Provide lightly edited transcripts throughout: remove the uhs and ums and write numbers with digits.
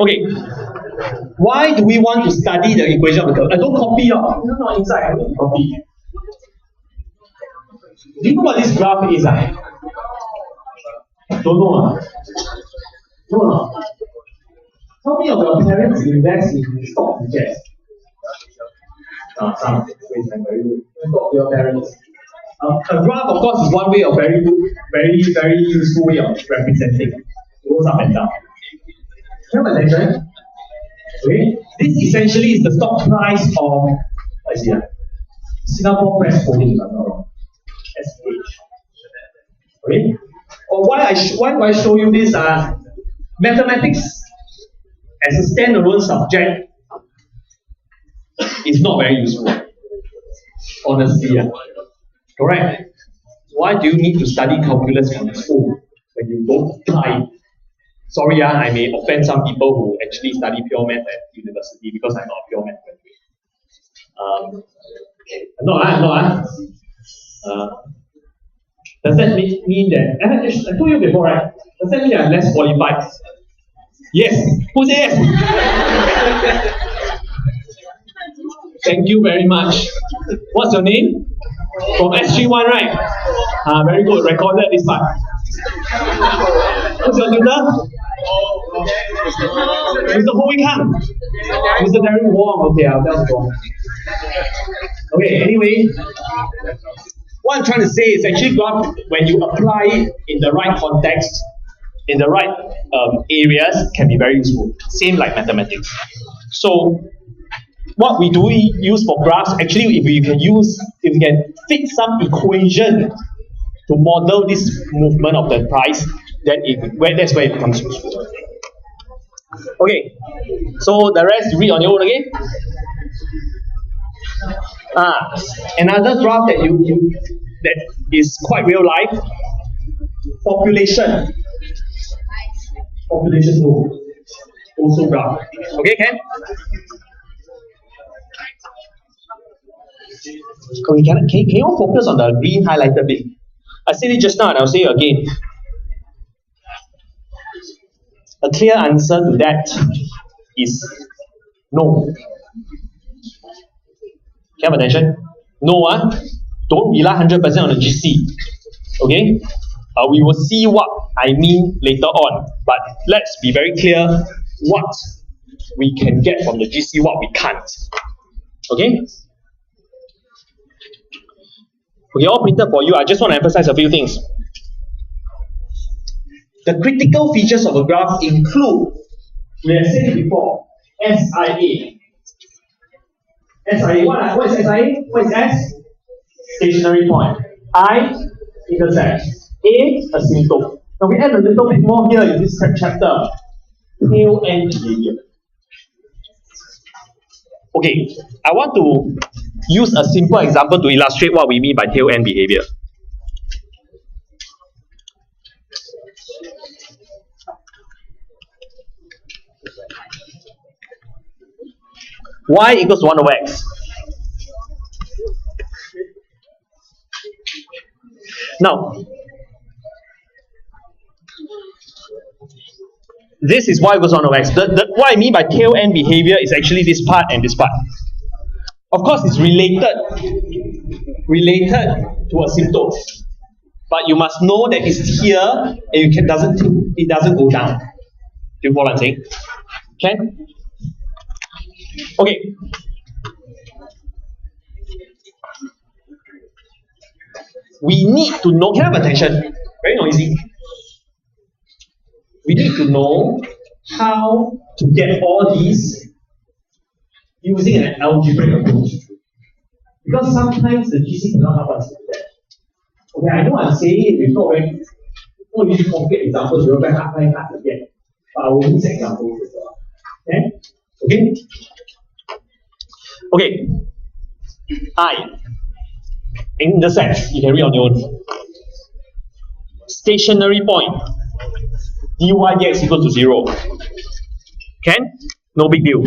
Okay. Why do we want to study the equation of the curve? I don't copy it. No, inside. I don't copy. Do you know what this graph is? Don't know. No. How many of your parents invest in stocks and shares? Some. Very good. Talk to your parents. A graph, of course, is one way of very good, very useful way of representing. It goes up and down. Have attention. Okay, this essentially is the stock price of Singapore Press Holdings, if I'm not wrong. SH. Okay. Or why do I show you this? Mathematics as a standalone subject is not very useful. Honestly, correct. Why do you need to study calculus on its own when you don't apply it? Sorry, I may offend some people who actually study pure math at university because I'm not a pure math graduate. I'm not. Does that mean that, I told you before, right? Does that mean that I'm less qualified? Yes. Who said yes? Thank you very much. What's your name? From SG1, right? Very good. Recorded this part. What's your tutor? Mr. Ho Wei Kang. Mr. Darren Wong. Okay, I'll tell you wrong. Okay, anyway. What I'm trying to say is actually when you apply it in the right context, in the right areas, can be very useful. Same like mathematics. So what we do use for graphs, actually if you can fit some equation to model this movement of the price, then that's where it becomes useful. Okay, so the rest you read on your own again. Another graph that is quite real life. Population move. Also graph. Okay, Ken? Can you all focus on the green highlighted bit? I said it just now and I'll say it again. A clear answer to that is no. Can you have attention? No, don't rely 100% on the GC. Okay? We will see what I mean later on. But let's be very clear what we can get from the GC, what we can't. Okay? Okay, all printed for you. I just want to emphasize a few things. The critical features of a graph include, we have said it before, SIA. SIA, what is SIA? What is S? Stationary point. I, intercept. A, asymptote. Now we add a little bit more here in this chapter. Tail end behavior. Okay, I want to use a simple example to illustrate what we mean by tail end behavior. Y equals 1 over x. Now, this is y equals 1 over x. What I mean by tail end behavior is actually this part and this part. Of course, it's related to asymptote. But you must know that it's here and it doesn't go down. Do you follow what I'm saying? Okay? Okay. We need to know, can I have attention? Very noisy. We need to know how to get all these using an algebraic approach. Because sometimes the GC cannot help us with that. Okay, I know I'm saying it before, right? Not really concrete examples, you're very hard to get. But I will use examples as well. Okay? Okay? Okay. I. Intersect, you can read on your own. Stationary point. dy dx equals to 0. Can? No big deal.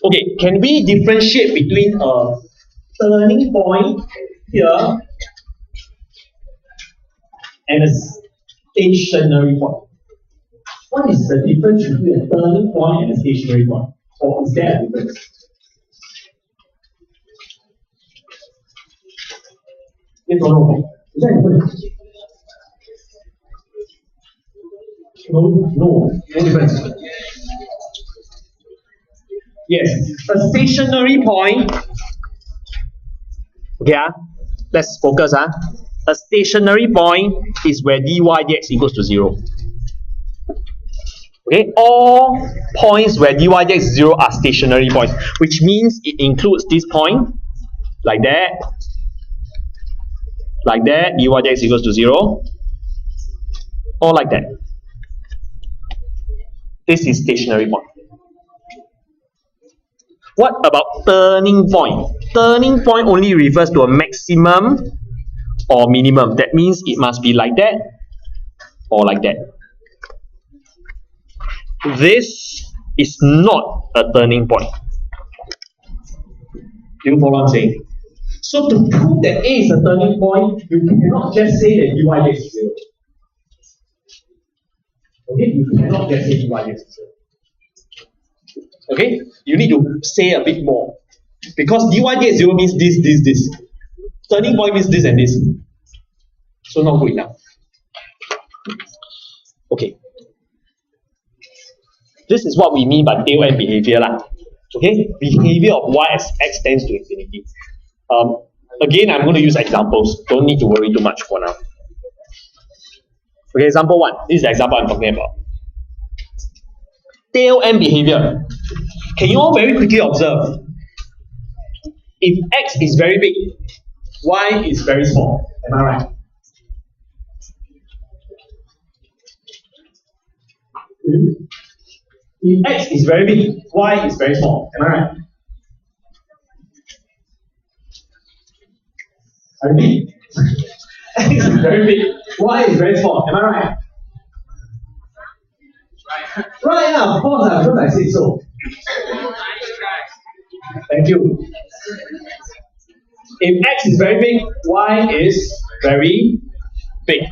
Okay, can we differentiate between a turning point here and stationary point. What is the difference between a turning point and a stationary point? Or is there a difference? Yes or no? Is there a difference? No difference. Yes, a stationary point. Okay, let's focus. A stationary point is where dy dx equals to 0. Okay, all points where dy dx is 0 are stationary points, which means it includes this point, like that, dy dx equals to 0, or like that. This is stationary point. What about turning point? Turning point only refers to a maximum or minimum. That means it must be like that or like that. This is not a turning point. Do you follow what I'm saying? So to prove that A is a turning point, you cannot just say that dy dx is 0. Okay, you cannot just say dy dx is 0. Okay, you need to say a bit more. Because dy dx 0 means this. Turning point means this and this. So not good enough. Okay. This is what we mean by tail end behavior. Okay, behavior of y as x tends to infinity. Again, I'm going to use examples. Don't need to worry too much for now. Okay, example 1. This is the example I'm talking about. Tail end behavior. Can you all very quickly observe? If x is very big, y is very small. Am I right? If x is very big, y is very small. Am I right? I repeat. X is very big, y is very small. Am I right? Right, of course, because I said so. Thank you. If x is very big, y is very big.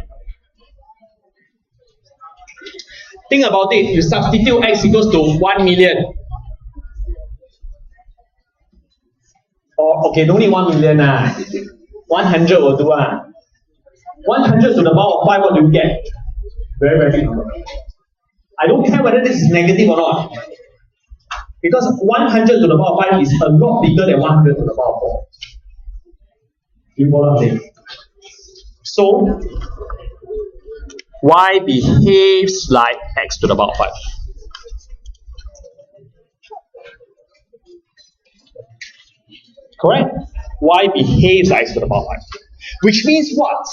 Think about it. You substitute x equals to 1 million. Or, okay, don't need 1 million. 100 will do. 100 to the power of 5, what do you get? Very, very big number. I don't care whether this is negative or not. Because 100 to the power of 5 is a lot bigger than 100 to the power of 4. You follow what I'm saying? So, y behaves like x to the power of 5. Correct? Y behaves like x to the power of 5. Which means what?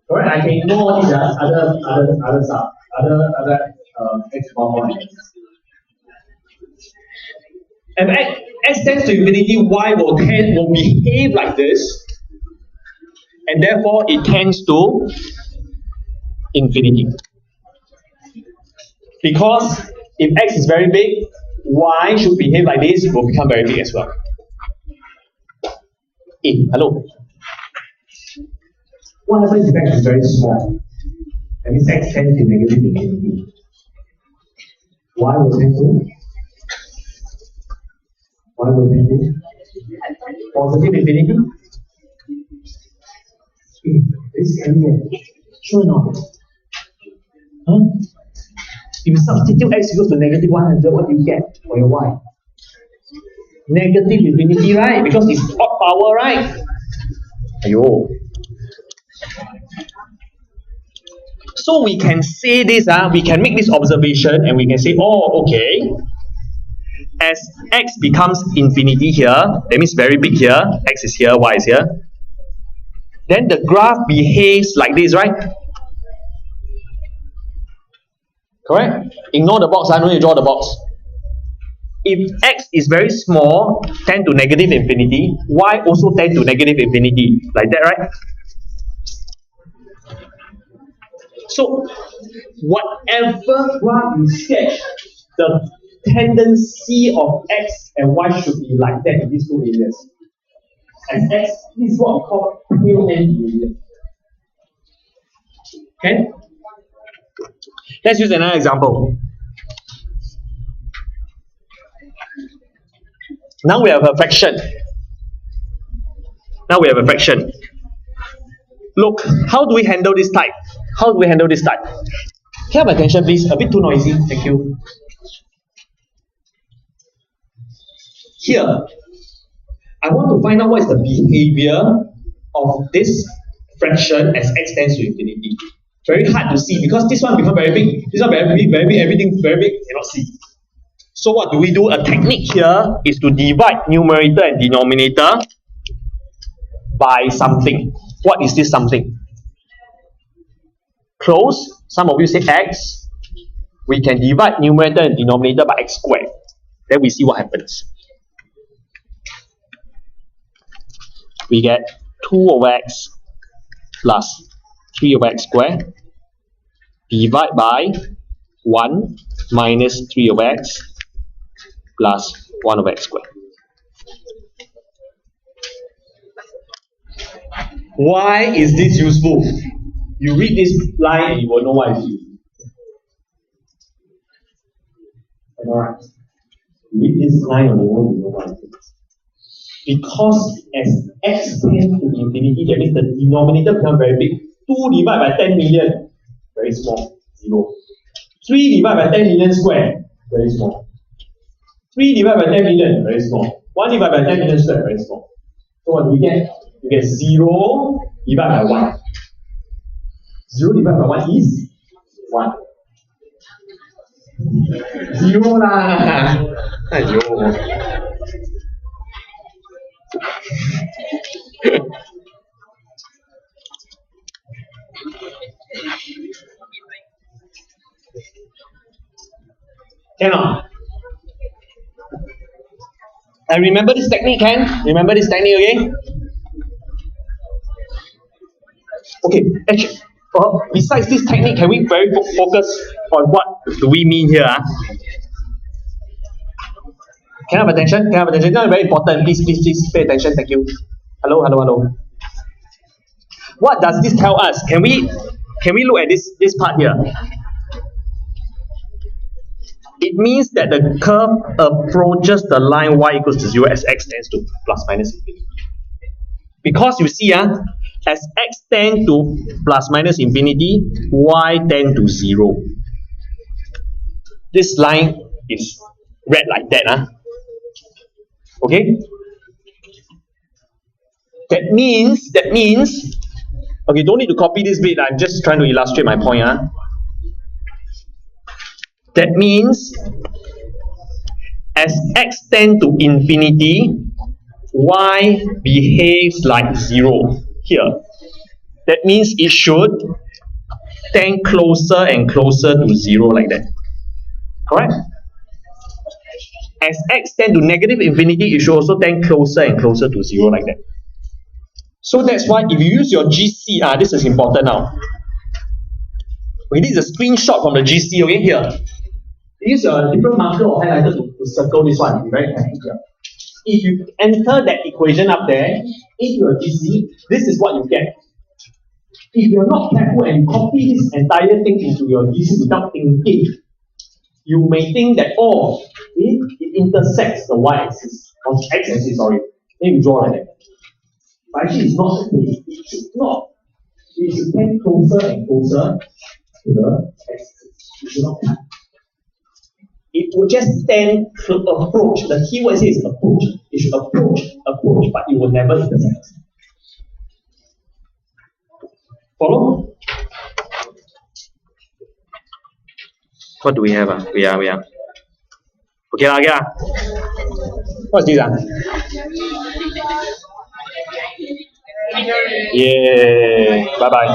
Correct? I can ignore all these other stuff, other x power 5. And x tends to infinity, y will behave like this, and therefore it tends to infinity. Because if x is very big, y should behave like this, will become very big as well. Hey, hello. What happens if x is very small? That means x tends to negative infinity. Y will tend to? Y will tend to? Positive infinity? This is sure or not? Huh? If you substitute x equals to negative 100, what do you get for your y? Negative infinity, right? Because it's odd power, right? Ayo. So we can say this, we can make this observation and we can say, oh, okay. As x becomes infinity here, that means very big here, x is here, y is here. Then the graph behaves like this, right? Correct? Ignore the box, I don't need to draw the box. If x is very small, tend to negative infinity, y also tend to negative infinity. Like that, right? So, whatever graph you sketch, the tendency of x and y should be like that in these two areas. as x. This is what we call tail end behavior. Okay? Let's use another example. Now we have a fraction. Look, how do we handle this type? Can you have attention, please? A bit too noisy. Thank you. Here, I want to find out what is the behavior of this fraction as x tends to infinity. Very hard to see because this one becomes very big. This one very big, everything very big, cannot see. So what do we do? A technique here is to divide numerator and denominator by something. What is this something? Close. Some of you say x. We can divide numerator and denominator by x squared. Then we see what happens. We get 2 over x plus 3 over x squared. Divide by 1 minus 3 over x plus 1 over x squared. Why is this useful? You read this line and you will know why it's useful. Alright. Read this line and you will know why it's useful. Because as x tends to infinity, that means the denominator becomes very big. 2 divided by 10 million, very small, 0. 3 divided by 10 million squared, very small. 3 divided by 10 million, very small. 1 divided by 10 million squared, very small. So what do we get? You get 0 divided by 1. 0 divided by 1 is 1. 0 lah. Aiyo. Cannot. And remember this technique, Ken? Remember this technique, okay? Okay, actually, besides this technique, can we very focus on what do we mean here? Can I have attention? It's not very important. Please pay attention. Thank you. Hello. What does this tell us? Can we look at this part here? It means that the curve approaches the line y equals to 0 as x tends to plus minus infinity. Because you see, as x tends to plus minus infinity, y tends to 0. This line is read like that. Okay? That means, okay, don't need to copy this bit. I'm just trying to illustrate my point. That means, as x tends to infinity, y behaves like 0 here. That means it should tend closer and closer to 0 like that. Correct? As x tends to negative infinity, it should also tend closer and closer to 0 like that. So that's why if you use your GC, this is important now. Okay, this is a screenshot from the GC, okay, here. Use a different marker or highlighter to circle this one. Be very careful. If you enter that equation up there into your GC, this is what you get. If you're not careful and you copy this entire thing into your GC without thinking, you may think that, oh, it intersects the y-axis, or x-axis, sorry. Then you draw like that. But actually, it's not the case. It should not. It should tend closer and closer to the x-axis. It should not. It will just tend to approach. The keyword here is approach. It should approach, but it will never intersect. Follow? What do we have? We are. Okay. What's this? Yeah. Bye-bye.